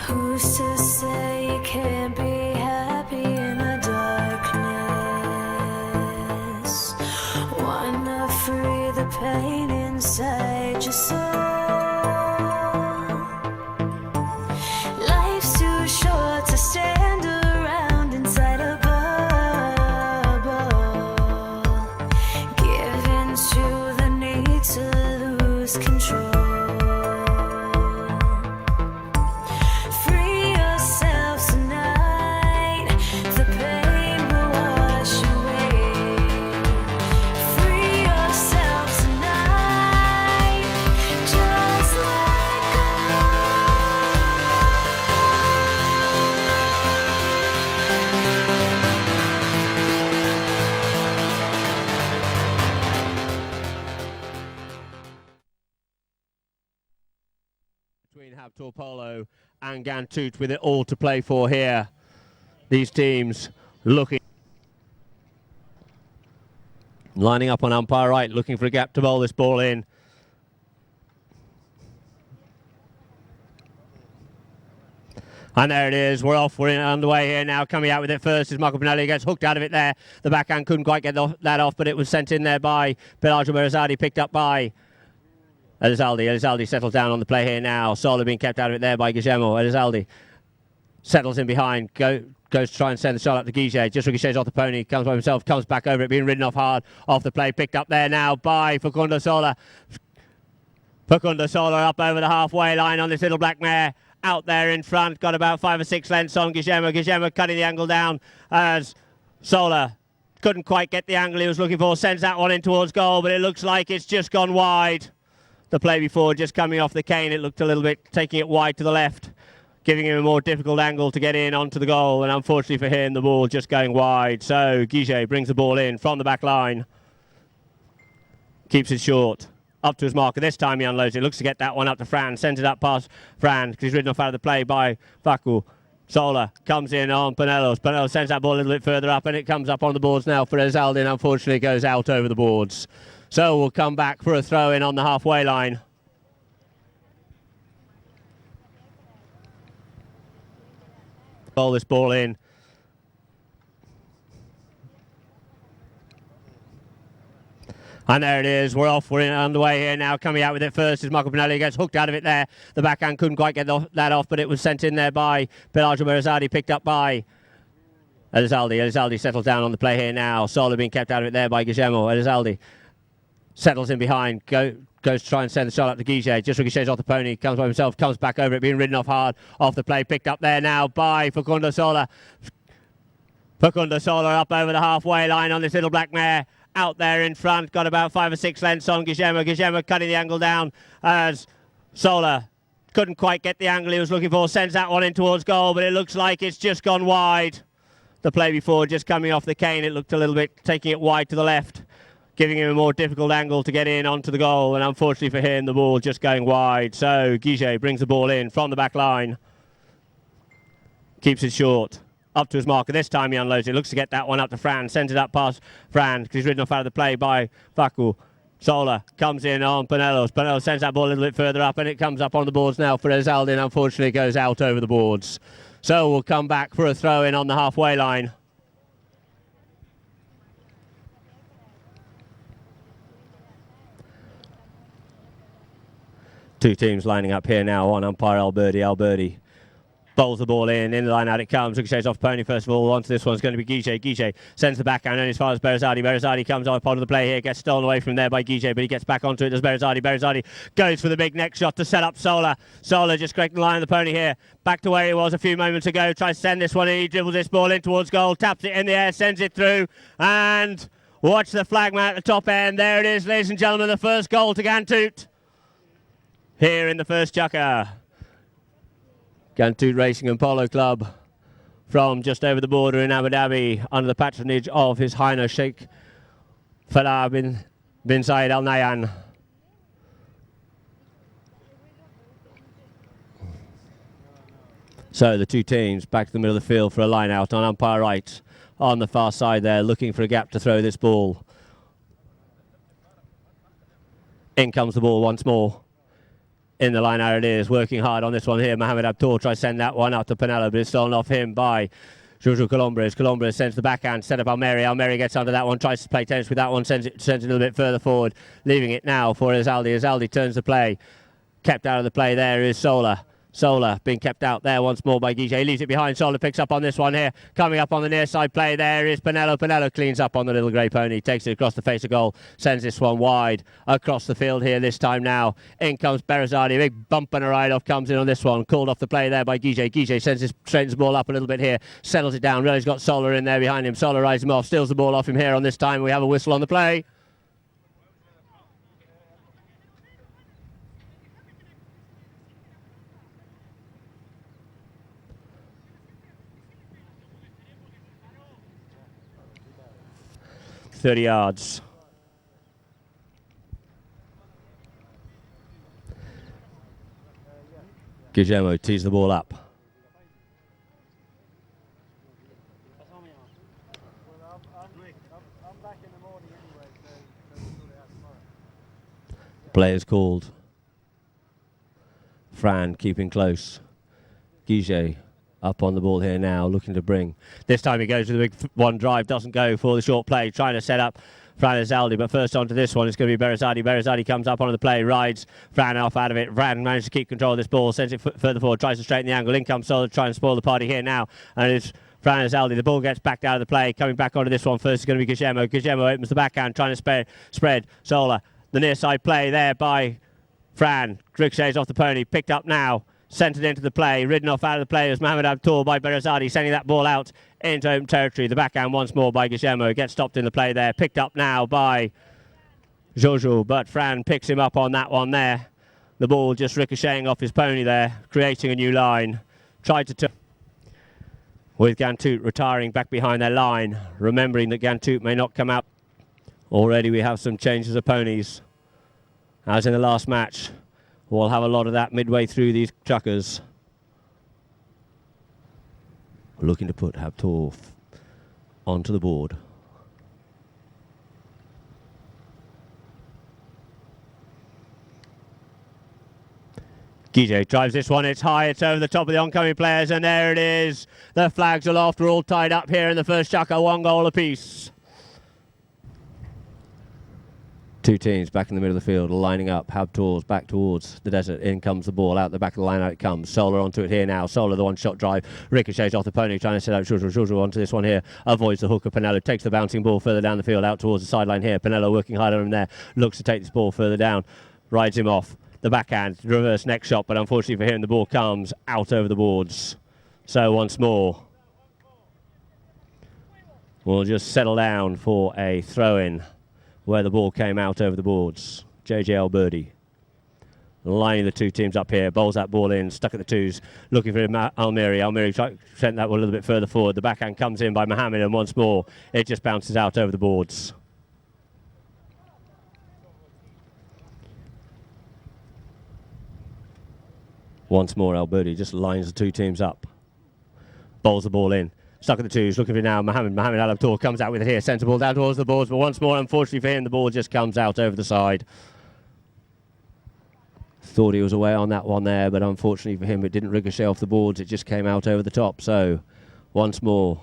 Who's to say you can't be happy in the darkness? Why not free the pain inside your soul? Life's too short to stand around inside a bubble, giving to the need to lose control. Between Habtoor Polo and Ghantoot with it all to play for here. These teams lining up on umpire right, looking for a gap to bowl this ball in. And there it is, we're off, we're underway here now. Coming out with it first is Michael Pinelli, gets hooked out of it there. The backhand couldn't quite get that off, but it was sent in there by Polocam, picked up by Elizalde settles down on the play here now. Sola being kept out of it there by Guillermo. Elizalde settles in behind, goes to try and send the shot up to Guille. Just ricochets off the pony, comes by himself, comes back over it, being ridden off hard off the play. Picked up there now by Facundo Sola. Facundo Sola up over the halfway line on this little black mare. Out there in front, got about 5 or 6 lengths on Guillermo. Guillermo cutting the angle down as Sola couldn't quite get the angle he was looking for. Sends that one in towards goal, but it looks like it's just gone wide. The play before just coming off the cane, it looked a little bit taking it wide to the left, giving him a more difficult angle to get in onto the goal, and unfortunately for him the ball just going wide. So Guille brings the ball in from the back line, keeps it short, up to his marker. This time he unloads it, looks to get that one up to Fran, sends it up past Fran because he's ridden off out of the play by Facu. Sola comes in on Pinellos. Pinellos sends that ball a little bit further up, and it comes up on the boards now for Elizalde, and unfortunately goes out over the boards. So we'll come back for a throw in on the halfway line. Bowl this ball in. And there it is, we're off, we're underway here now. Coming out with it first is Michael Pinelli, gets hooked out of it there. The backhand couldn't quite get that off, but it was sent in there by Polocam, picked up by Elizalde. Elizalde settles down on the play here now. Sola being kept out of it there by Guillermo. Elizalde settles in behind, goes to try and send the shot up to Guille. Just ricochets off the pony, comes by himself, comes back over it, being ridden off hard off the play. Picked up there now by Facundo Sola. Facundo Sola up over the halfway line on this little black mare. Out there in front, got about 5 or 6 lengths on Guillermo. Guillermo cutting the angle down as Sola couldn't quite get the angle he was looking for. Sends that one in towards goal, but it looks like it's just gone wide. The play before just coming off the cane, it looked a little bit taking it wide to the left, giving him a more difficult angle to get in onto the goal, and unfortunately for him the ball just going wide. So Guille brings the ball in from the back line, keeps it short, up to his marker. This time he unloads it, looks to get that one up to Fran, sends it up past Fran because he's ridden off out of the play by Facu. Sola comes in on Pinellos. Pinellos sends that ball a little bit further up, and it comes up on the boards now for Elizalde, and unfortunately goes out over the boards. So we'll come back for a throw in on the halfway line. Two teams lining up here now on umpire Alberti. Alberti bowls the ball in the line out it comes. Ricochets off pony first of all. Onto this one's going to be Guille. Guille sends the backhand only as far as Berazadi. Berazadi comes on part of the play here, gets stolen away from there by Guille, but he gets back onto it as Berazadi. Berazadi goes for the big neck shot to set up Sola. Sola just correcting the line of the pony here. Back to where he was a few moments ago. Tries to send this one in. He dribbles this ball in towards goal. Taps it in the air, sends it through, and watch the flagman at the top end. There it is, ladies and gentlemen, the first goal to Ghantoot here in the first chukker. Ghantoot Racing and Polo Club from just over the border in Abu Dhabi under the patronage of His Highness Sheikh Falah bin Zayed Al Nahyan. So the two teams back to the middle of the field for a line out on umpire right on the far side there, looking for a gap to throw this ball. In comes the ball once more. In the line, it is working hard on this one here. Mohamed Habtoor tries to send that one up to Pinello, but it's stolen off him by Juju Colombres. Colombres sends the backhand, set up Almeri. Almeri gets under that one, tries to play tennis with that one, sends it a little bit further forward, leaving it now for Izaldi. Izaldi turns the play. Kept out of the play there is Sola. Sola being kept out there once more by Guiget. He leaves it behind. Sola picks up on this one here. Coming up on the near side play there is Pinello. Pinello cleans up on the little grey pony. Takes it across the face of goal. Sends this one wide across the field here this time now. In comes Berazadi. Big bump and a ride-off comes in on this one. Called off the play there by Guiget. Guiget straightens the ball up a little bit here. Settles it down. Really has got Sola in there behind him. Sola rides him off. Steals the ball off him here on this time. We have a whistle on the play. .30 yards. Guillermo tees the ball up. Play is called. Fran keeping close. Guiget up on the ball here now, looking to bring. This time he goes with a big one drive, doesn't go for the short play, trying to set up Fran Izaldi, but first onto this one, it's going to be Berazadi. Berazadi comes up onto the play, rides Fran off out of it. Fran manages to keep control of this ball, sends it further forward, tries to straighten the angle. In comes Sola, trying to spoil the party here now, and it's Fran Izaldi. The ball gets backed out of the play, coming back onto this one. First is going to be Guillermo. Guillermo opens the backhand, trying to spread Sola. The near side play there by Fran. Ricochets off the pony, picked up now. Centred into the play, ridden off out of the play as Mohamed Habtoor by Berazadi, sending that ball out into open territory. The backhand once more by Guillermo, gets stopped in the play there, picked up now by Jojo, but Fran picks him up on that one there. The ball just ricocheting off his pony there, creating a new line. Tried to turn with Ghantoot retiring back behind their line, remembering that Ghantoot may not come out. Already we have some changes of ponies, as in the last match. We'll have a lot of that midway through these chuckers. Looking to put Habtoor onto the board. Guiget drives this one, it's high, it's over the top of the oncoming players, and there it is. The flags aloft, we're all tied up here in the first chucker, 1 goal apiece. Two teams back in the middle of the field, lining up. Habtoor's back towards the desert. In comes the ball, out the back of the line, out it comes. Sola onto it here now. Sola, the one-shot drive. Ricochets off the pony, trying to set out Jojo onto this one here. Avoids the hooker. Pinello takes the bouncing ball further down the field, out towards the sideline here. Pinello working hard on him there. Looks to take this ball further down. Rides him off. The backhand, reverse neck shot, but unfortunately for him, the ball comes out over the boards. So once more, we'll just settle down for a throw-in where the ball came out over the boards. JJ Alberti lining the two teams up here, bowls that ball in, stuck at the twos, looking for Almeri. Almeri sent that one a little bit further forward. The backhand comes in by Mohamed, and once more, it just bounces out over the boards. Once more, Alberti just lines the two teams up, bowls the ball in. Stuck at the twos, looking for it now. Mohamed Habtoor comes out with it here, sends the ball down towards the boards, but once more, unfortunately for him, the ball just comes out over the side. Thought he was away on that one there, but unfortunately for him, it didn't ricochet off the boards, it just came out over the top. So, once more,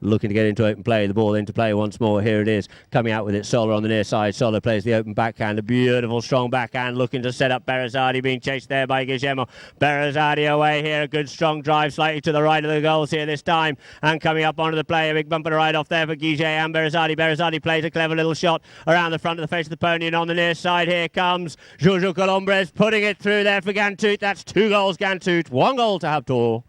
looking to get into open play, the ball into play once more. Here it is, coming out with it. Sola on the near side. Sola plays the open backhand, a beautiful strong backhand, looking to set up Berazadi, being chased there by Guillermo. Berazadi away here, a good strong drive slightly to the right of the goals here this time, and coming up onto the play, a big bumper right off there for Guiget and Berazadi. Berazadi plays a clever little shot around the front of the face of the pony, and on the near side here comes Jojo Colombres, putting it through there for Ghantoot. That's 2 goals Ghantoot, 1 goal to Habtoor.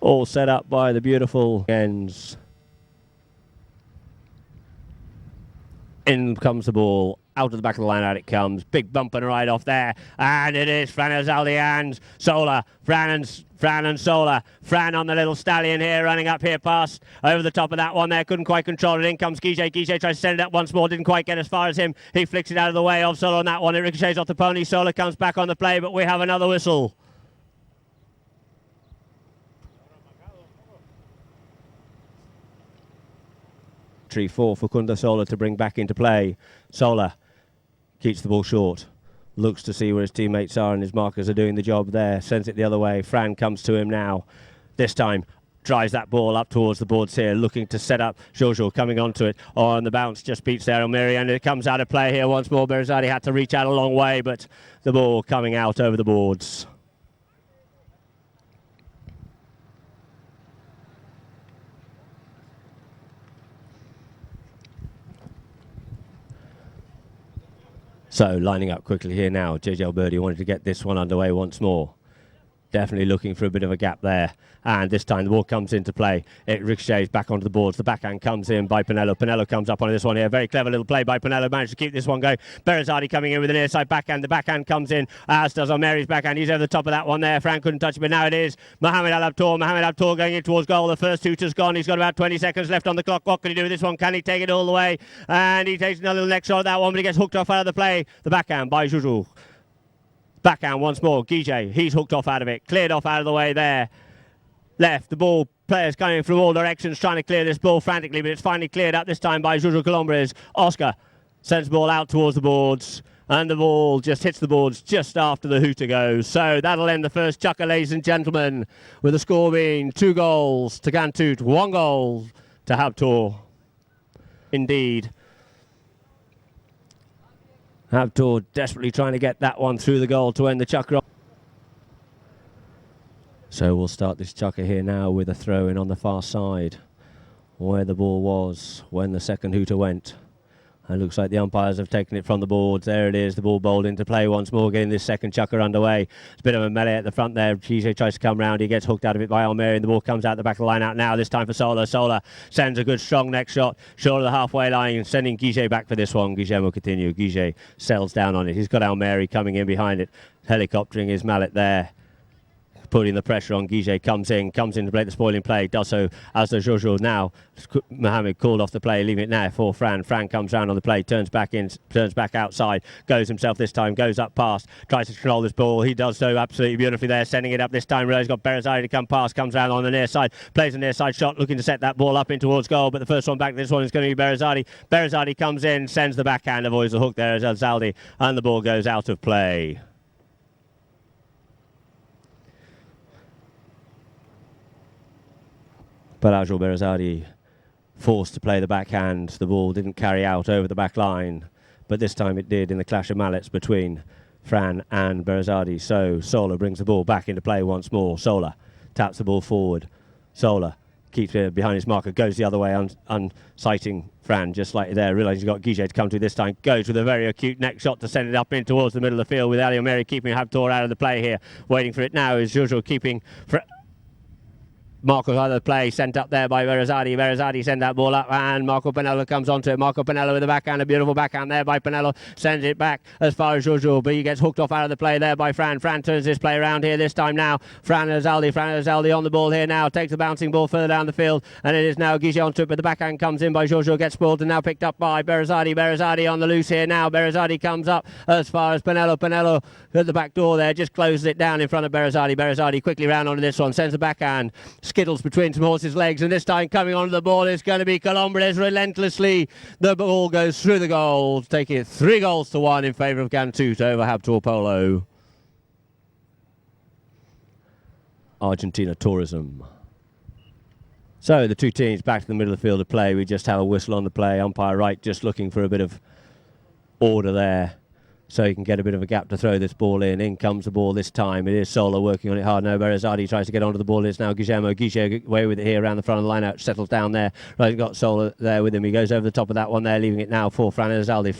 All set up by the beautiful ends. In comes the ball, out of the back of the line, out it comes. Big bump and ride off there. And it is Fran Izaldi and Sola. Fran and Sola. Fran on the little stallion here, running up here past over the top of that one there. Couldn't quite control it. In comes Guiget. Guiget tries to send it up once more. Didn't quite get as far as him. He flicks it out of the way of Sola on that one. It ricochets off the pony. Sola comes back on the play, but we have another whistle. victory for Fukunda Sola to bring back into play. Sola keeps the ball short. Looks to see where his teammates are and his markers are doing the job there. Sends it the other way. Fran comes to him now. This time drives that ball up towards the boards here, looking to set up. Jojo coming onto it on the bounce, just beats there Almiri, and it comes out of play here once more. Berazadi had to reach out a long way, but the ball coming out over the boards. So lining up quickly here now. JJ Alberti wanted to get this one underway once more. Definitely looking for a bit of a gap there. And this time the ball comes into play. It ricochets back onto the boards. The backhand comes in by Pinello. Pinello comes up on this one here. Very clever little play by Pinello. Managed to keep this one going. Berazadi coming in with an near side backhand. The backhand comes in, as does Almeri's backhand. He's over the top of that one there. Fran couldn't touch it, but now it is Mohamed Al Habtoor. Mohamed Al Habtoor going in towards goal. The first shooter's gone. He's got about 20 seconds left on the clock. What can he do with this one? Can he take it all the way? And he takes another little next shot at that one, but he gets hooked off out of the play. The backhand by Juju. Backhand once more. Guije, he's hooked off out of it. Cleared off out of the way there. Left, the ball, players coming from all directions trying to clear this ball frantically, but it's finally cleared up this time by Juju Colombres. Oscar sends the ball out towards the boards, and the ball just hits the boards just after the hooter goes. So that'll end the first chukker, ladies and gentlemen, with the score being 2 goals to Ghantoot, 1 goal to Habtoor. Indeed. Habtoor desperately trying to get that one through the goal to end the chukker. So we'll start this chukker here now with a throw in on the far side, where the ball was when the second hooter went. It looks like the umpires have taken it from the boards. There it is, the ball bowled into play once more, getting this second chukker underway. It's a bit of a melee at the front there. Guije tries to come round. He gets hooked out of it by Almeri, and the ball comes out the back of the line out now. This time for Sola. Sola sends a good strong next short of the halfway line, sending Guije back for this one. Guije will continue. Guije settles down on it. He's got Almeri coming in behind it, helicoptering his mallet there, putting the pressure on. Guije comes in to play the spoiling play, does so as does Jojo now. Mohamed called off the play, leaving it now for Fran. Fran comes round on the play, turns back in, turns back outside, goes himself this time, goes up past, tries to control this ball. He does so absolutely beautifully there, sending it up this time. He's got Berazadi to come past, comes round on the near side, plays a near side shot, looking to set that ball up in towards goal, but the first one back, this one is going to be Berazadi. Berazadi comes in, sends the backhand, avoids the hook there as Zaldi, and the ball goes out of play. Palazzo Berazadi forced to play the backhand. The ball didn't carry out over the back line, but this time it did in the clash of mallets between Fran and Berazadi. So Sola brings the ball back into play once more. Sola taps the ball forward. Sola keeps it behind his marker, goes the other way, unsighting Fran just like there. Realising he's got Guije to come to this time. Goes with a very acute neck shot to send it up in towards the middle of the field, with Ali Omeri keeping Habtoor out of the play here. Waiting for it now is Jojo keeping Marco out of the play, sent up there by Berazadi. Berazadi sent that ball up, and Marco Pinello comes onto it. Marco Pinello with the backhand, a beautiful backhand there by Pinello. Sends it back as far as Jojo, but he gets hooked off out of the play there by Fran. Fran turns this play around here this time now. Fran Azaldi on the ball here now. Takes the bouncing ball further down the field, and it is now Guije onto it, but the backhand comes in by Jojo, gets spoiled, and now picked up by Berazadi. Berazadi on the loose here now. Berazadi comes up as far as Pinello. Pinello at the back door there, just closes it down in front of Berazadi. Berazadi quickly round onto this one, sends the backhand. Skittles between some horses' legs, and this time coming onto the ball is going to be Colombres relentlessly. The ball goes through the goal, taking it 3 goals to 1 in favour of Ghantoot over Habtoor Polo. Argentina Tourism. So the two teams back to the middle of the field to play. We just have a whistle on the play. Umpire right just looking for a bit of order there, so he can get a bit of a gap to throw this ball in. In comes the ball this time. It is Sola working on it hard. No, Berazadi tries to get onto the ball. It's now Guillermo. Guille away with it here around the front of the line out. Settles down there. Right, got Sola there with him. He goes over the top of that one there, leaving it now for Fran Azaldi.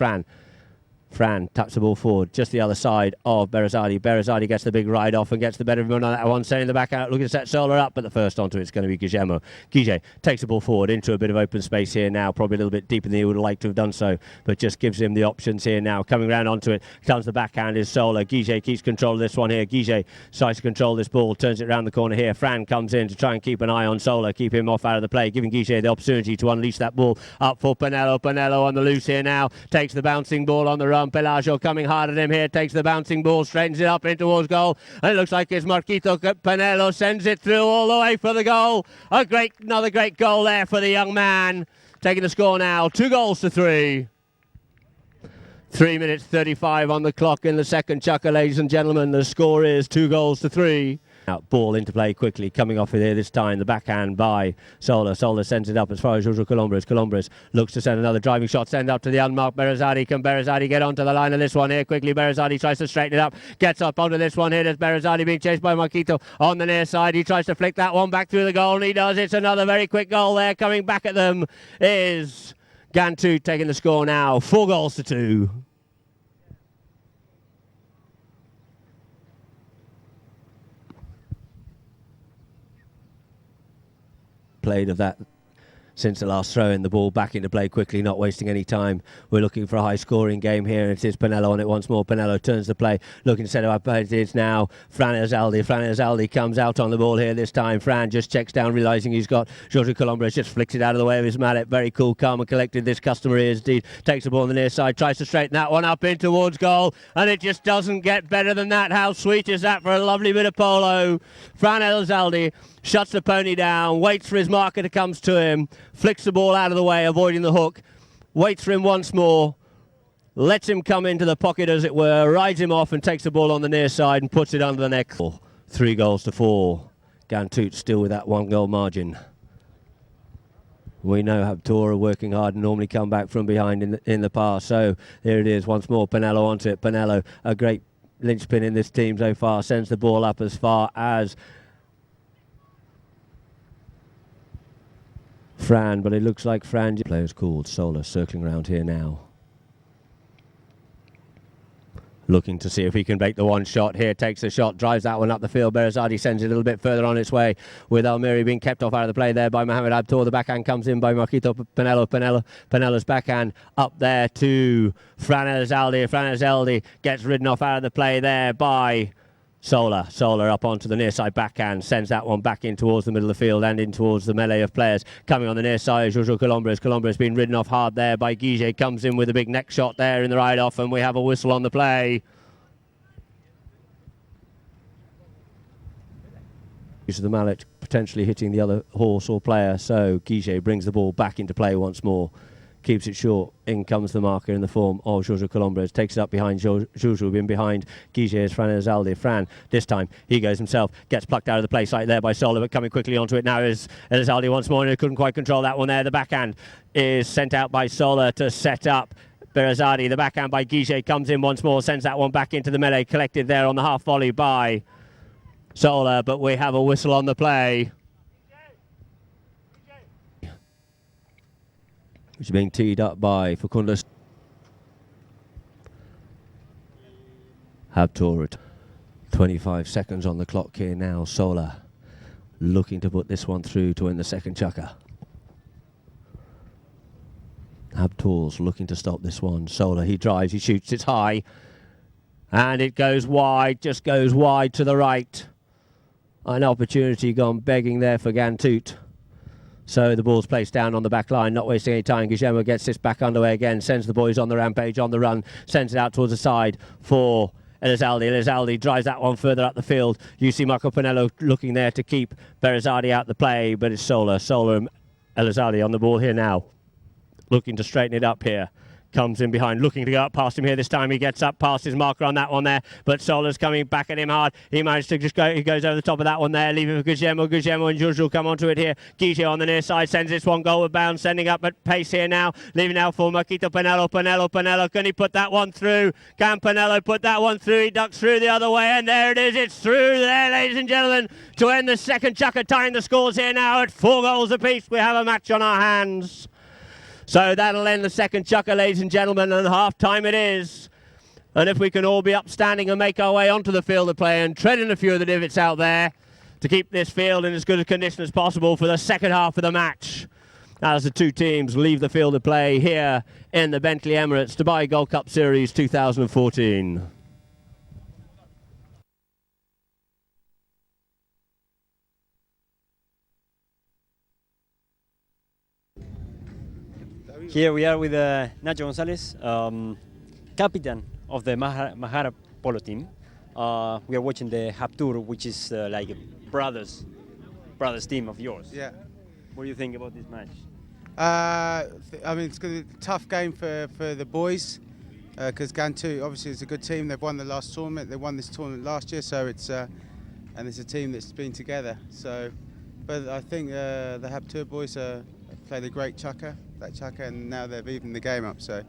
Fran taps the ball forward, just the other side of Berazadi. Berazadi gets the big ride off and gets the better of him on that one, sending the back out, looking to set Sola up, but the first onto it's going to be Guillermo. Guille takes the ball forward into a bit of open space here now, probably a little bit deeper than he would have liked to have done so, but just gives him the options here now. Coming round onto it, comes the backhand is Sola. Guille keeps control of this one here. Guille tries to control this ball, turns it around the corner here. Fran comes in to try and keep an eye on Sola, keep him off out of the play, giving Guille the opportunity to unleash that ball up for Pinello. Pinello on the loose here now, takes the bouncing ball on the run. Pelagio coming hard at him here, takes the bouncing ball, straightens it up in towards goal, and it looks like it's Marquito Pinello, sends it through all the way for the goal. Another great goal there for the young man. taking the score now, 2-3. 3 minutes 35 on the clock in the second chukker, ladies and gentlemen. The score is 2-3. Out ball into play quickly, coming off here this time. The backhand by Sola. Sola sends it up as far as Jojo Columbus. Columbus looks to send another driving shot, send up to the unmarked Berazadi. Can Berazadi get onto the line of this one here quickly? Berazadi tries to straighten it up, gets up onto this one here. There's Berazadi being chased by Marquito on the near side. He tries to flick that one back through the goal, and he does. It's another very quick goal there. Coming back at them is Ghantoot taking the score now, 4-2. Played of that since the last throw in, the ball back into play quickly, not wasting any time. We're looking for a high scoring game here, and it is Pinello on it once more. Pinello turns the play, looking to set it up. It is now Fran Elizalde. Fran Elizalde comes out on the ball here this time. Fran just checks down, realising he's got Jorge Columbus, just flicks it out of the way of his mallet. Very cool, calm and collected this customer is indeed. Takes the ball on the near side, tries to straighten that one up in towards goal, and it just doesn't get better than that. How sweet is that for a lovely bit of polo? Fran Elizalde shuts the pony down, waits for his marker to come to him, flicks the ball out of the way, avoiding the hook, waits for him once more, lets him come into the pocket, as it were, rides him off and takes the ball on the near side and puts it under the neck. 3-4. Ghantoot still with that 1-goal margin. We know Habtoor are working hard and normally come back from behind in the past. So here it is once more, Pinello onto it. Pinello, a great linchpin in this team so far, sends the ball up as far as Fran, but it looks like Fran. Players called. Sola circling around here now, looking to see if he can make the one shot here. Takes the shot, drives that one up the field. Berazadi sends it a little bit further on its way, with Almiri being kept off out of the play there by Mohamed Habtoor. The backhand comes in by Marquito Pinello. Pinello's backhand up there to Fran Elizalde. Fran Elizalde gets ridden off out of the play there by Sola. Sola up onto the near side backhand, sends that one back in towards the middle of the field and in towards the melee of players. Coming on the near side, Jojo Columbus. Columbus being ridden off hard there by Guige. Comes in with a big neck shot there in the ride off, and we have a whistle on the play. Use of the mallet potentially hitting the other horse or player, so Guige brings the ball back into play once more. Keeps it short. In comes the marker in the form of Jojo Columbus. Takes it up behind Jojo, in behind Guige's Fran Elizalde. Fran, this time, he goes himself. Gets plucked out of the play site there by Sola, but coming quickly onto it now is Elizalde once more, and he couldn't quite control that one there. The backhand is sent out by Sola to set up Berazadi. The backhand by Guige comes in once more, sends that one back into the melee. Collected there on the half volley by Sola, but we have a whistle on the play. Which is being teed up by Facundus. Habtoor, 25 seconds on the clock here now. Sola looking to put this one through to win the second chukker. Habtoor's looking to stop this one. Sola, he drives, he shoots, it's high. And it goes wide, just goes wide to the right. An opportunity gone begging there for Ghantoot. So the ball's placed down on the back line, not wasting any time. Guillermo gets this back underway again, sends the boys on the rampage, on the run, sends it out towards the side for Elizalde. Elizalde drives that one further up the field. You see Marco Pinello looking there to keep Berazadi out the play, but it's Sola and Elizalde on the ball here now, looking to straighten it up here. Comes in behind, looking to go up past him here this time. He gets up past his marker on that one there, but Sola's coming back at him hard. He managed to just go, he goes over the top of that one there, leaving for Guillermo. Guillermo and Jojo come onto it here. Guige on the near side sends this one goalward bound, sending up at pace here now, leaving now for Marquito Pinello. Can he put that one through? Can Pinello put that one through? He ducks through the other way, and there it is. It's through there, ladies and gentlemen, to end the second chukker, tying the scores here now at 4 goals apiece. We have a match on our hands. So that'll end the second chukker, ladies and gentlemen, and half-time it is. And if we can all be upstanding and make our way onto the field of play and tread in a few of the divots out there to keep this field in as good a condition as possible for the second half of the match, as the two teams leave the field of play here in the Bentley Emirates Dubai Gold Cup Series 2014. Here we are with Nacho Gonzalez, captain of the Mahara polo team. We are watching the Habtoor, which is like a brothers team of yours. Yeah. What do you think about this match? I mean, it's going to be a tough game for the boys because Ghantoot obviously is a good team. They've won the last tournament. They won this tournament last year, so it's and it's a team that's been together. So, but I think the Habtoor boys played a great chukker, and now they've evened the game up. So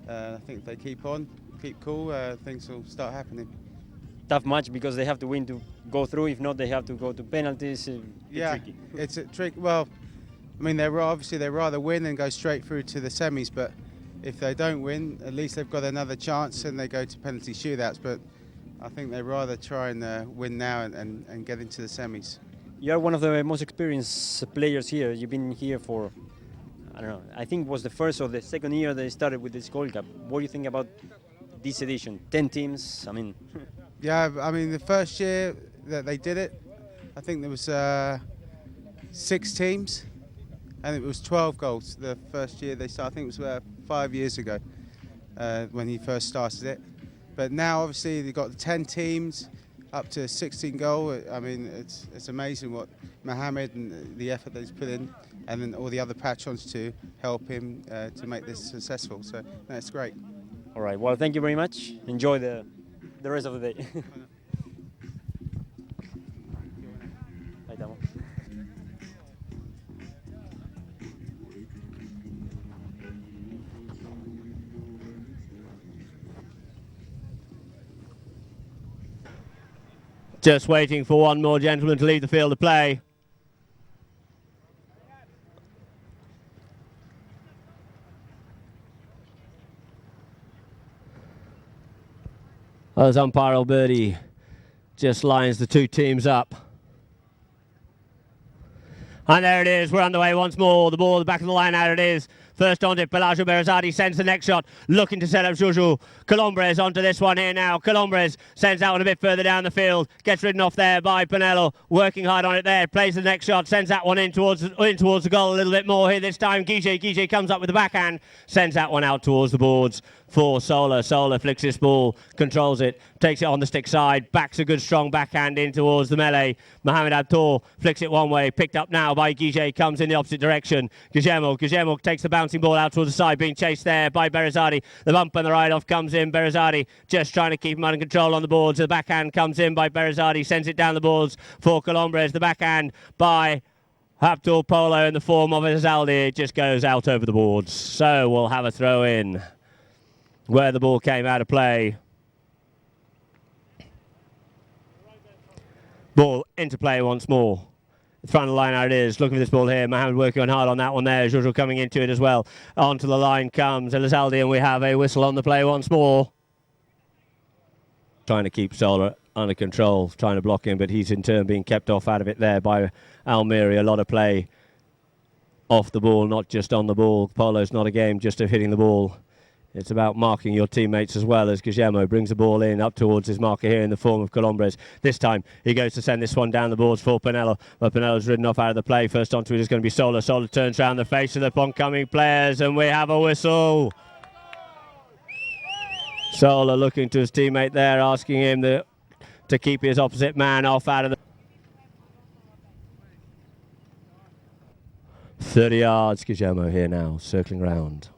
I think if they keep cool, things will start happening. Tough match because they have to win to go through. If not, they have to go to penalties. Yeah, tricky. It's a trick. Well, I mean, they'd rather win and go straight through to the semis. But if they don't win, at least they've got another chance and they go to penalty shootouts. But I think they'd rather try and win now and get into the semis. You are one of the most experienced players here. You've been here for, I don't know, I think it was the first or the second year they started with this Gold Cup. What do you think about this edition? 10 teams, I mean. Yeah, I mean, the first year that they did it, I think there was 6 teams and it was 12 goals. The first year they started, I think it was 5 years ago when he first started it. But now obviously they've got 10 teams up to 16 goal. I mean, it's amazing what Mohammed and the effort that he's put in, and then all the other patrons to help him to make this successful. So that's great. All right, well, thank you very much. Enjoy the rest of the day. Ahí estamos. Just waiting for one more gentleman to leave the field of play. As umpire Alberti just lines the 2 teams up. And there it is, we're underway once more. The ball at the back of the line, out it is. First on it, Pelagio Berazadi sends the next shot, looking to set up Juju. Colombres onto this one here now. Colombres sends that one a bit further down the field, gets ridden off there by Pinello, working hard on it there, plays the next shot, sends that one in towards the goal a little bit more here this time. Guige comes up with the backhand, sends that one out towards the boards for Sola. Sola flicks this ball, controls it, takes it on the stick side, backs a good strong backhand in towards the melee. Mohamed Habtoor flicks it one way, picked up now by Guige, comes in the opposite direction. Guillermo takes the bouncing ball out towards the side, being chased there by Berazadi. The bump and the ride-off comes in. Berazadi just trying to keep him under control on the boards. The backhand comes in by Berazadi, sends it down the boards for Colombres. The backhand by Habtoor Polo in the form of Azaldi. It just goes out over the boards. So we'll have a throw in where the ball came out of play. Ball into play once more. Front of the line, how it is. Looking for this ball here. Mohammed working on hard on that one there. Jojo coming into it as well. Onto the line comes Elizalde, and we have a whistle on the play once more. Trying to keep Sola under control, trying to block him, but he's in turn being kept off out of it there by Almiri. A lot of play off the ball, not just on the ball. Polo's not a game just of hitting the ball. It's about marking your teammates as well, as Guillermo brings the ball in up towards his marker here in the form of Colombres. This time he goes to send this one down the boards for Pinello, but Pinello's ridden off out of the play. First onto it is going to be Sola. Sola turns around the face of the oncoming players, and we have a whistle. Sola looking to his teammate there, asking him to keep his opposite man off out of the 30 yards. Guillermo here now, circling round.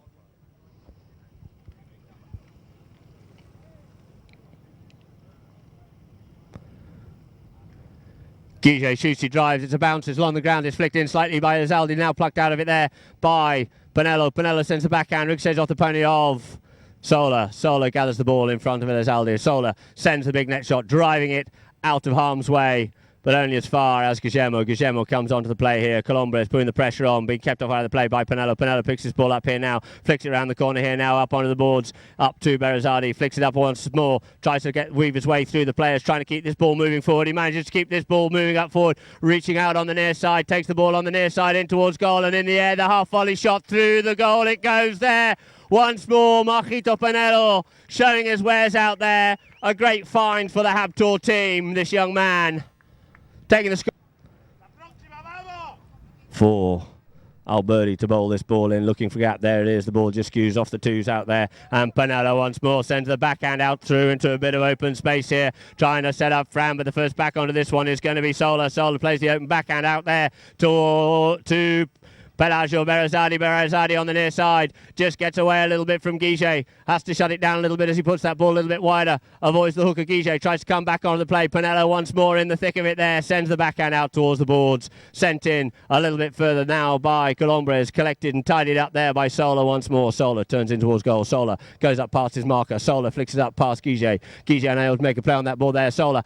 Guige shoots, he drives, it's a bounce, it's along the ground, it's flicked in slightly by Azaldi, now plucked out of it there by Pinello. Pinello sends the backhand, ricochets off the pony of Sola. Sola gathers the ball in front of Azaldi. Sola sends the big net shot, driving it out of harm's way, but only as far as Guillermo. Guillermo comes onto the play here. Colombres putting the pressure on, being kept off out of the play by Pinello. Pinello picks his ball up here now, flicks it around the corner here now, up onto the boards, up to Berazadi, flicks it up once more, tries to weave his way through the players, trying to keep this ball moving forward. He manages to keep this ball moving up forward, reaching out on the near side, takes the ball on the near side in towards goal, and in the air, the half volley shot through the goal. It goes there. Once more, Marquito Pinello showing his wares out there. A great find for the Habtoor team, this young man. Taking the score for Alberti to bowl this ball in, looking for gap. There it is, the ball just skews off the twos out there, and Pinello once more sends the backhand out through into a bit of open space here, trying to set up Fran, but the first back onto this one is going to be Sola. Sola plays the open backhand out there to Pelagio, Berazadi on the near side. Just gets away a little bit from Guiget. Has to shut it down a little bit as he puts that ball a little bit wider. Avoids the hook of Guiget. Tries to come back on the play. Pinello once more in the thick of it there. Sends the backhand out towards the boards. Sent in a little bit further now by Colombres. Collected and tidied up there by Sola once more. Sola turns in towards goal. Sola goes up past his marker. Sola flicks it up past Guiget. Guiget unable to make a play on that ball there. Sola.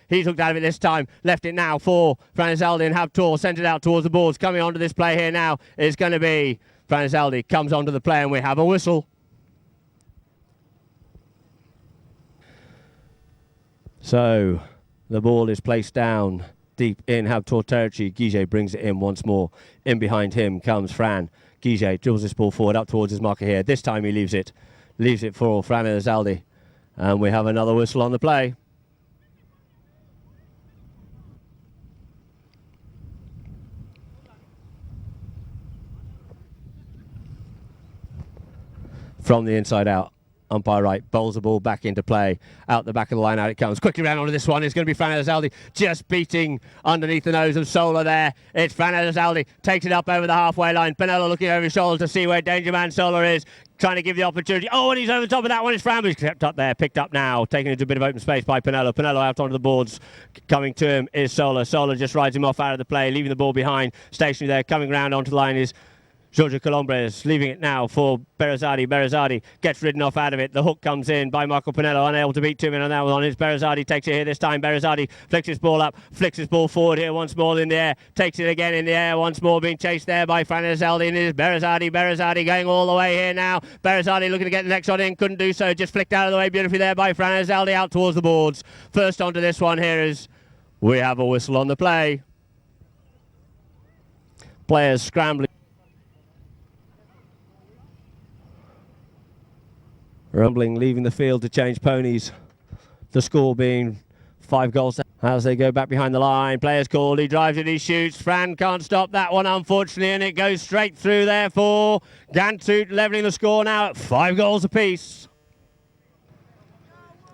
He's hooked out of it this time. Left it now for Franzaldi and Habtoor. Sent it out towards the boards. Coming onto this play here now is going to be Franzaldi. Comes onto the play and we have a whistle. So the ball is placed down deep in Habtoor territory. Guiget brings it in once more. In behind him comes Fran. Guiget dribbles this ball forward up towards his marker here. This time he leaves it for Franzaldi. And we have another whistle on the play. From the inside out, umpire right, bowls the ball back into play. Out the back of the line, out it comes. Quickly round onto this one. It's going to be Fran Elizalde just beating underneath the nose of Sola there. It's Fran Elizalde, takes it up over the halfway line. Pinello looking over his shoulder to see where Danger Man Sola is. Trying to give the opportunity. Oh, and he's over the top of that one. It's Fran, who's kept up there, picked up now, taken into a bit of open space by Pinello. Pinello out onto the boards. Coming to him is Sola. Sola just rides him off out of the play, leaving the ball behind. Stationary there, coming round onto the line is Giorgio Colombres, leaving it now for Berazadi. Berazadi gets ridden off out of it. The hook comes in by Marco Pinello, unable to beat 2 men on that one. It's Berazadi takes it here this time. Berazadi flicks his ball up, flicks his ball forward here once more in the air. Takes it again in the air once more, being chased there by Fran Elizalde. And it is Berazadi. Berazadi going all the way here now. Berazadi looking to get the next one in, couldn't do so. Just flicked out of the way beautifully there by Fran Elizalde out towards the boards. First onto this one here is we have a whistle on the play. Players scrambling. Rumbling, leaving the field to change ponies. The score being 5 goals as they go back behind the line. Players called, he drives it, he shoots. Fran can't stop that one, unfortunately, and it goes straight through there for Ghantoot, levelling the score now at 5 goals apiece.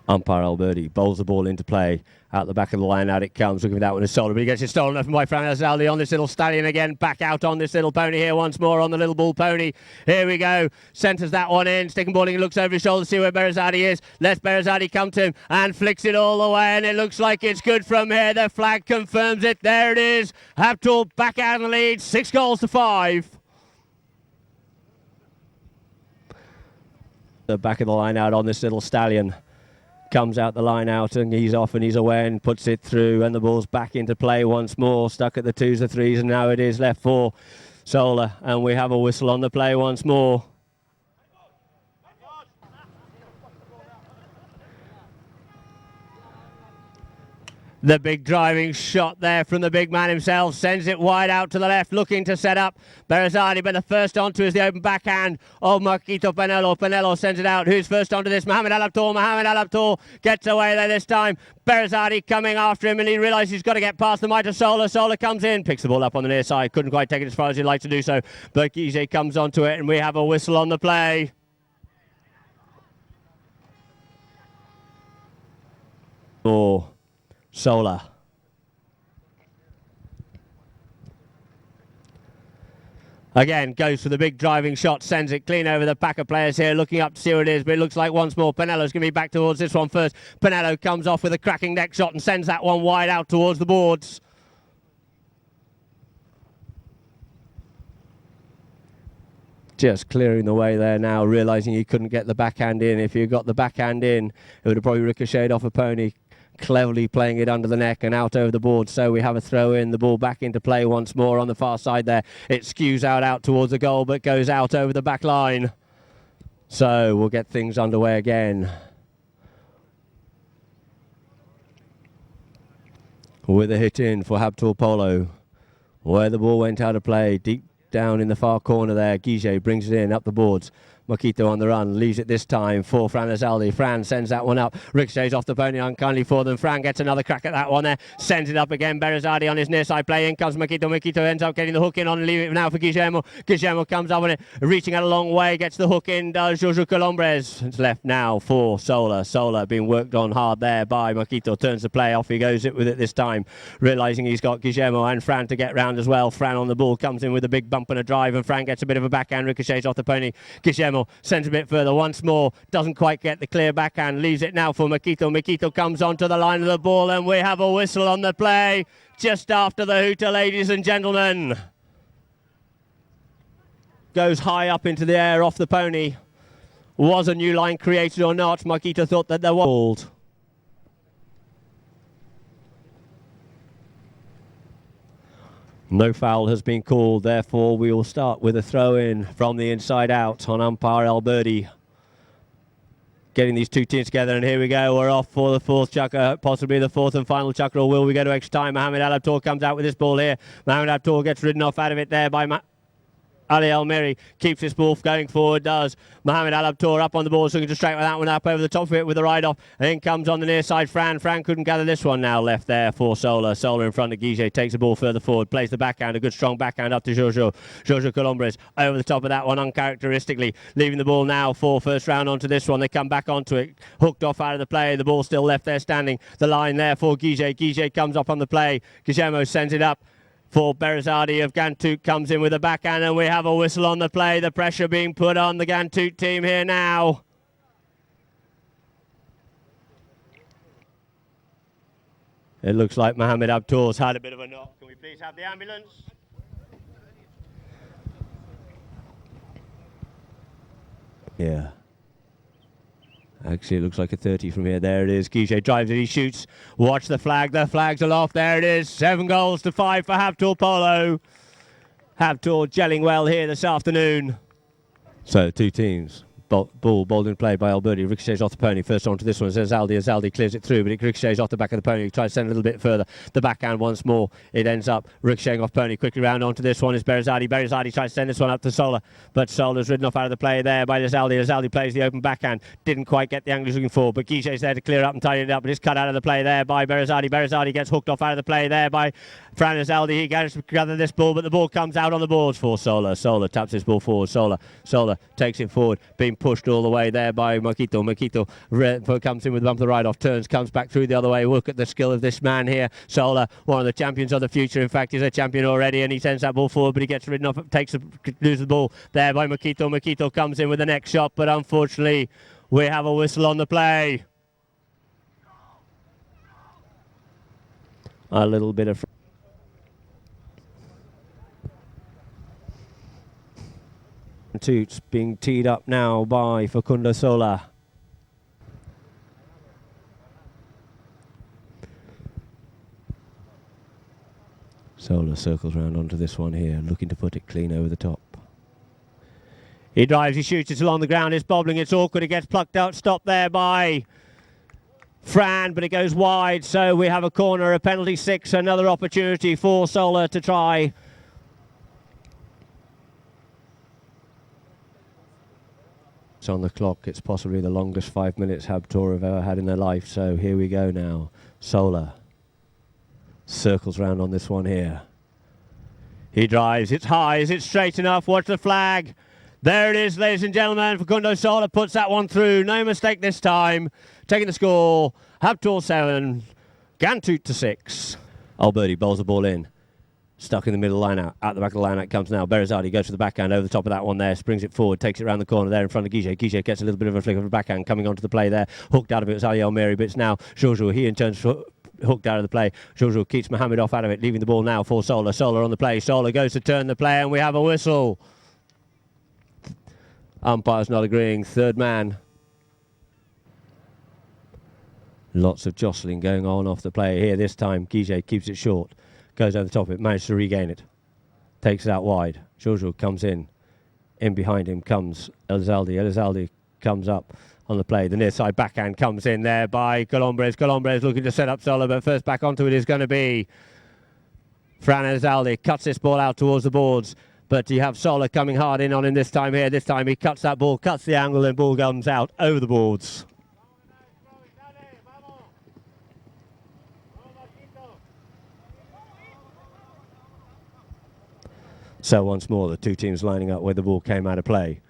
Umpire Alberti bowls the ball into play. Out the back of the line, out it comes. Looking for that one is stolen, but he gets it stolen off by Fran Elizalde on this little stallion again. Back out on this little pony here once more on the little bull pony. Here we go. Centres that one in. Sticking balling, looks over his shoulder to see where Berazadi is. Lets Berazadi come to him and flicks it all the way, and it looks like it's good from here. The flag confirms it. There it is. Habtoor back out in the lead. 6 goals to 5. The back of the line out on this little stallion. Comes out the line out and he's off and he's away and puts it through, and the ball's back into play once more, stuck at the 2s or 3s, and now it is left for Sola, and we have a whistle on the play once more. The big driving shot there from the big man himself. Sends it wide out to the left, looking to set up Berazadi, but the first onto is the open backhand of Marquito Pinello. Pinello sends it out. Who's first onto this? Mohamed Al-Habtoor. Mohamed Al-Habtoor gets away there this time. Berazadi coming after him, and he realises he's got to get past the mitre. Sola comes in, picks the ball up on the near side. Couldn't quite take it as far as he'd like to do so, but Guiget comes onto it, and we have a whistle on the play. For Sola. Again, goes for the big driving shot, sends it clean over the pack of players here, looking up to see what it is, but it looks like once more Pinello's going to be back towards this one first. Pinello comes off with a cracking neck shot and sends that one wide out towards the boards. Just clearing the way there now, realising he couldn't get the backhand in. If he got the backhand in, it would have probably ricocheted off a pony. Cleverly playing it under the neck and out over the board, so we have a throw in. The ball back into play once more on the far side there. It skews out towards the goal, but goes out over the back line. So we'll get things underway again with a hit in for Habtoor Polo, where the ball went out of play deep down in the far corner there. Guiget brings it in up the boards. Makito on the run, leaves it this time for Fran Elizalde. Fran sends that one up, ricochets off the pony unkindly for them. Fran gets another crack at that one there, sends it up again. Berazardi on his near side play, in comes Makito. Makito ends up getting the hook in on and leave it now for Guillermo. Guillermo comes up with it, reaching out a long way, gets the hook in, does Jojo Colombres. It's left now for Sola. Sola being worked on hard there by Makito, turns the play, off he goes with it this time, realising he's got Guillermo and Fran to get round as well. Fran on the ball, comes in with a big bump and a drive, and Fran gets a bit of a backhand, ricochets off the pony. Guillermo sends a bit further once more, doesn't quite get the clear backhand, leaves it now for Makito. Makito comes onto the line of the ball, and we have a whistle on the play just after the hooter, ladies and gentlemen. Goes high up into the air off the pony. Was a new line created or not? Makito thought that there was. No foul has been called, therefore we will start with a throw-in from the inside out on umpire Alberti. Getting these two teams together, and here we go, we're off for the fourth chukker, possibly the fourth and final chukker, or will we go to extra time? Mohamed Habtoor comes out with this ball here. Mohamed Habtoor gets ridden off out of it there by Ali Almiri, keeps this ball going forward, does. Mohamed Habtoor up on the ball, so looking to straighten that one up over the top of it with the ride off. And in comes on the near side Fran. Fran couldn't gather this one now, left there for Sola. Sola in front of Guige, takes the ball further forward, plays the backhand, a good strong backhand up to Jojo. Jojo Colombres over the top of that one uncharacteristically, leaving the ball now for first round onto this one. They come back onto it, hooked off out of the play, the ball still left there standing. The line there for Guige. Guige comes up on the play, Guillermo sends it up for Berazardi of Ghantoot, comes in with a backhand, and we have a whistle on the play. The pressure being put on the Ghantoot team here now. It looks like Mohamed Habtoor's had a bit of a knock. Can we please have the ambulance? Yeah. Actually, it looks like a 30 from here. There it is. Guige drives it, he shoots. Watch the flag. The flag's aloft. There it is. 7 goals to 5 for Habtoor Polo. Habtoor gelling well here this afternoon. So, two teams. Ball bowled in play by Alberti, ricochets off the pony, first on to this one, Elizalde clears it through, but it ricochets off the back of the pony, tries to send it a little bit further, the backhand once more, it ends up ricocheting off pony, quickly round onto this one is Berazardi tries to send this one up to Sola, but Sola's ridden off out of the play there by Elizalde plays the open backhand, didn't quite get the angle he's looking for, but Guiche's there to clear up and tidy it up, but it's cut out of the play there by Berazardi gets hooked off out of the play there by Fran Elizalde, he gets to gather this ball, but the ball comes out on the boards for Sola taps this ball forward, Sola takes it forward, being pushed all the way there by Makito. Makito comes in with a bump of the ride off, turns, comes back through the other way. Look at the skill of this man here. Sola, one of the champions of the future. In fact, he's a champion already, and he sends that ball forward, but he gets ridden off, loses the ball there by Makito. Makito comes in with the next shot, but unfortunately, we have a whistle on the play. A little bit of Toots being teed up now by Facundo Sola. Sola circles round onto this one here, looking to put it clean over the top. He drives, he shoots, it's along the ground, it's bobbling, it's awkward, it gets plucked out, stopped there by Fran, but it goes wide, so we have a corner, a penalty 6, another opportunity for Sola to try. On the clock, it's possibly the longest 5 minutes Habtoor have ever had in their life, so here we go now. Sola circles round on this one here. He drives, it's high, is it straight enough? Watch the flag. There it is, ladies and gentlemen. Facundo Sola puts that one through, no mistake this time. Taking the score, Habtoor 7, Ghantoot 6. Alberti bowls the ball in. Stuck in the middle line out. Out the back of the line out comes now. Berazardi goes for the backhand over the top of that one there. Springs it forward. Takes it around the corner there in front of Guige. Guige gets a little bit of a flick of a backhand coming onto the play there. Hooked out of it was Ali Almiri, but it's now Jojo. He in turn hooked out of the play. Jojo keeps Mohamed off out of it. Leaving the ball now for Sola. Sola on the play. Sola goes to turn the play and we have a whistle. Umpire's not agreeing. Third man. Lots of jostling going on off the play here this time. Guige keeps it short. Goes over the top of it, manages to regain it. Takes it out wide. Jojo comes in. In behind him comes Elizalde. Elizalde comes up on the play. The near side backhand comes in there by Colombres. Colombres looking to set up Sola, but first back onto it is going to be Fran Elizalde. Cuts this ball out towards the boards. But you have Solar coming hard in on him this time here. This time he cuts that ball, cuts the angle, and ball comes out over the boards. So once more, the two teams lining up where the ball came out of play.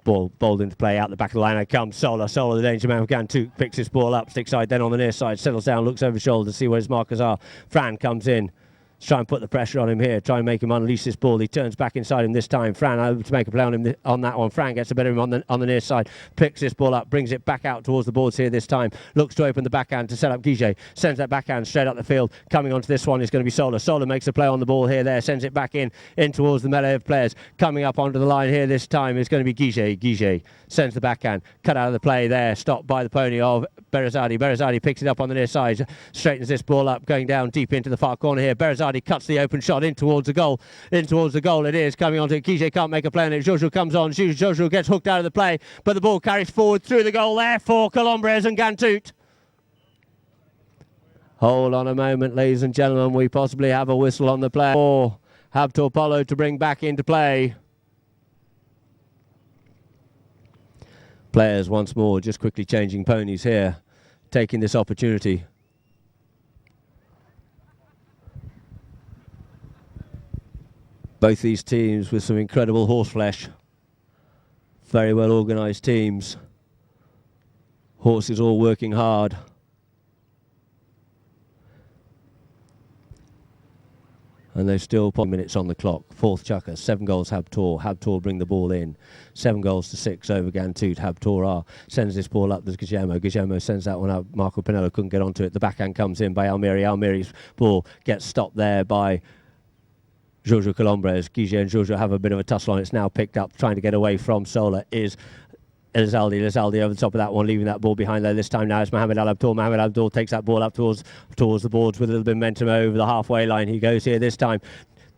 Ball bowled into play, out the back of the line. It comes Solar. Solar, the danger man of Ghantoot, picks his ball up, stick side, then on the near side, settles down, looks over his shoulder to see where his markers are. Fran comes in. Try and put the pressure on him here. Try and make him unleash this ball. He turns back inside him this time. Fran over to make a play on him on that one. Fran gets a bit of him on the near side. Picks this ball up. Brings it back out towards the boards here this time. Looks to open the backhand to set up Guiget. Sends that backhand straight up the field. Coming onto this one is going to be Solar. Solar makes a play on the ball here. There. Sends it back in towards the melee of players. Coming up onto the line here this time is going to be Guiget. Guiget sends the backhand. Cut out of the play there. Stopped by the pony of Berazadi. Berazadi picks it up on the near side. Straightens this ball up. Going down deep into the far corner here. Berazadi cuts the open shot in towards the goal. In towards the goal it is. Coming on to Guiget. Can't make a play on it. Jojo comes on. Jojo gets hooked out of the play. But the ball carries forward through the goal there for Colombres and Ghantoot. Hold on a moment, ladies and gentlemen. We possibly have a whistle on the play for Habtoor Polo to bring back into play. Players once more just quickly changing ponies here, taking this opportunity. Both these teams with some incredible horseflesh. Very well organised teams. Horses all working hard. And they've still 10 minutes on the clock. Fourth chukker, 7 goals Habtoor. Habtoor bring the ball in. 7 goals to 6 over Ghantoot. Habtoor sends this ball up. There's Guillermo. Guillermo sends that one up. Marco Pinello couldn't get onto it. The backhand comes in by Almiri. Almiri's ball gets stopped there by Jojo Colombres. Guiget and Jojo have a bit of a tussle on. It's now picked up, trying to get away from Solar is Elizalde. Elizalde over the top of that one, leaving that ball behind there. This time now it's Mohamed Al Habtoor. Mohamed Al Habtoor takes that ball up towards the boards with a little bit of momentum over the halfway line. He goes here this time.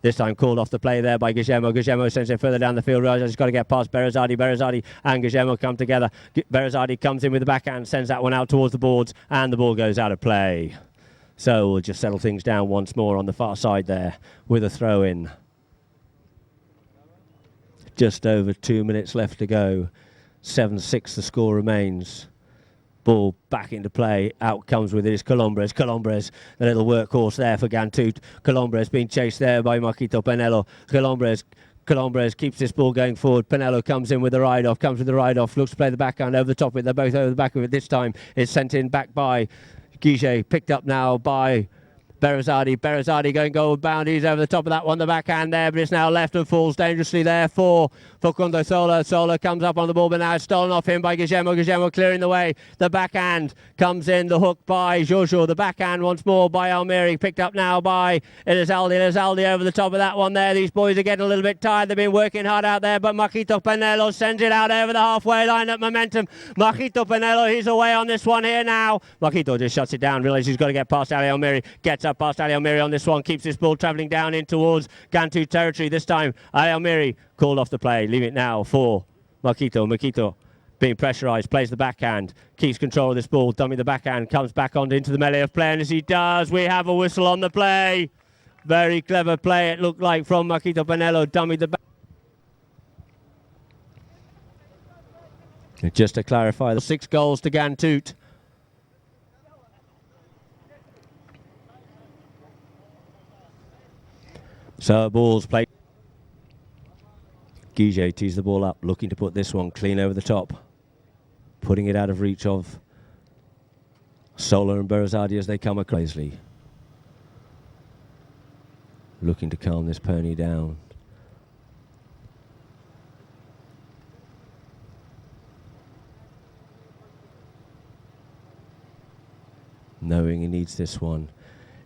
This time called off the play there by Guillermo. Guillermo sends it further down the field. He's got to get past Berazadi. Berazadi and Guillermo come together. Berazadi comes in with the backhand, sends that one out towards the boards, and the ball goes out of play. So we'll just settle things down once more on the far side there with a throw in. Just over 2 minutes left to go. 7-6 the score remains. Ball back into play. Out comes with it is Colombres. Colombres, the little workhorse there for Ghantoot. Colombres being chased there by Marquito Pinello. Colombres keeps this ball going forward. Pinello comes in with the ride-off. Looks to play the backhand over the top of it. They're both over the back of it this time. It's sent in back by Guiget. Picked up now by Berazadi. Berazadi going goal bound. He's over the top of that one. The backhand there, but it's now left and falls dangerously there for Facundo Solar. Solar comes up on the ball, but now it's stolen off him by Guillermo. Guillermo clearing the way. The backhand comes in. The hook by Jojo. The backhand once more by Almiri. Picked up now by Elizalde. Elizalde over the top of that one there. These boys are getting a little bit tired. They've been working hard out there, but Marquito Pinello sends it out over the halfway line at momentum. Marquito Pinello, he's away on this one here now. Marquito just shuts it down. Realizes he's got to get past Ali Almiri. Gets up past Ali Almiri on this one, keeps this ball travelling down in towards Ghantoot territory. This time Ali Almiri called off the play, leave it now for Marquito. Marquito being pressurised, plays the backhand, keeps control of this ball, dummy the backhand, comes back on into the melee of play, and as he does, we have a whistle on the play. Very clever play it looked like from Marquito Pinello, dummied the back. Just to clarify, the 6 goals to Ghantoot. So ball's played. Guiget tees the ball up, looking to put this one clean over the top. Putting it out of reach of Solar and Berazadi as they come across. Looking to calm this pony down. Knowing he needs this one.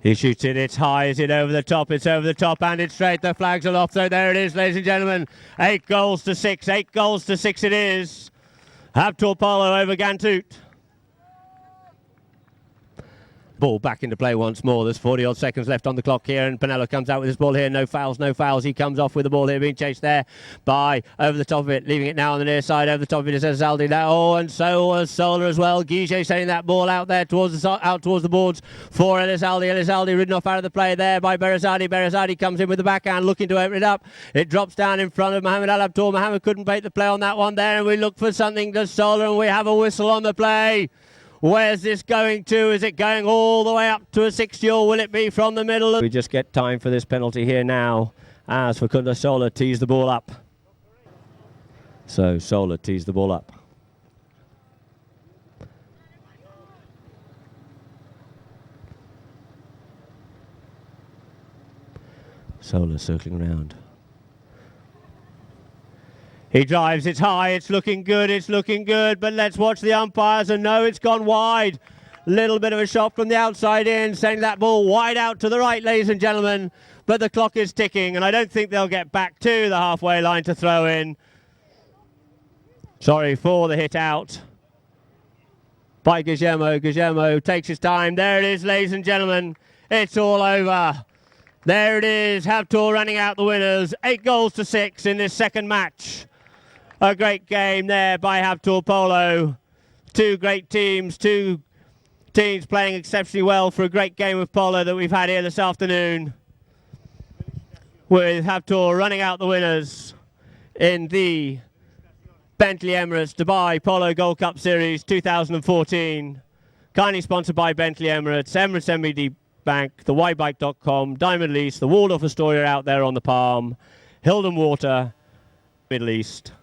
He shoots it, it's high, is it over the top? It's over the top and it's straight. The flags are off, so there it is, ladies and gentlemen. 8 goals to 6, 8 goals to 6 it is. Habtoor Polo over Ghantoot. Ball back into play once more. There's 40 odd seconds left on the clock here, and Pinello comes out with his ball here. No fouls, no fouls. He comes off with the ball here, being chased there by over the top of it, leaving it now on the near side. Over the top of it is Elizalde now. Oh, and so was Solar as well. Guige sending that ball out there towards the boards for Elizalde. Elizalde ridden off out of the play there by Berazadi. Berazadi comes in with the backhand, looking to open it up. It drops down in front of Mohamed Al Habtoor. Mohamed couldn't bait the play on that one there, and we look for something to Solar, and we have a whistle on the play. Where's this going to? Is it going all the way up to a 60, or will it be from the middle? We just get time for this penalty here now, as Facundo Solar tees the ball up. So Solar tees the ball up. Solar circling around. He drives, it's high, it's looking good, but let's watch the umpires, and no, it's gone wide. Little bit of a shot from the outside in, sending that ball wide out to the right, ladies and gentlemen, but the clock is ticking, and I don't think they'll get back to the halfway line to throw in. Sorry for the hit out by Guillermo. Guillermo takes his time. There it is, ladies and gentlemen, it's all over. There it is, Habtoor running out the winners, 8-6 in this second match. A great game there by Habtoor Polo. Two great teams, two teams playing exceptionally well for a great game of polo that we've had here this afternoon. With Habtoor running out the winners in the Bentley Emirates Dubai Polo Gold Cup Series 2014. Kindly sponsored by Bentley Emirates, Emirates MBD Bank, the Ybike.com, Diamond Lease, the Waldorf Astoria out there on the Palm, Hilden Water, Middle East,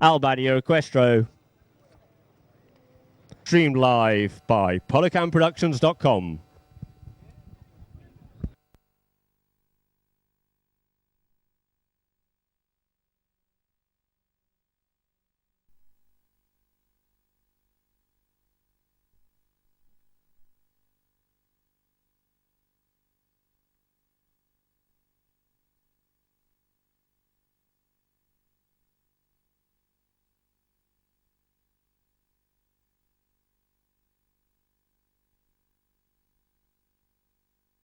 Al Badia Equestro. Streamed live by PolocamProductions.com.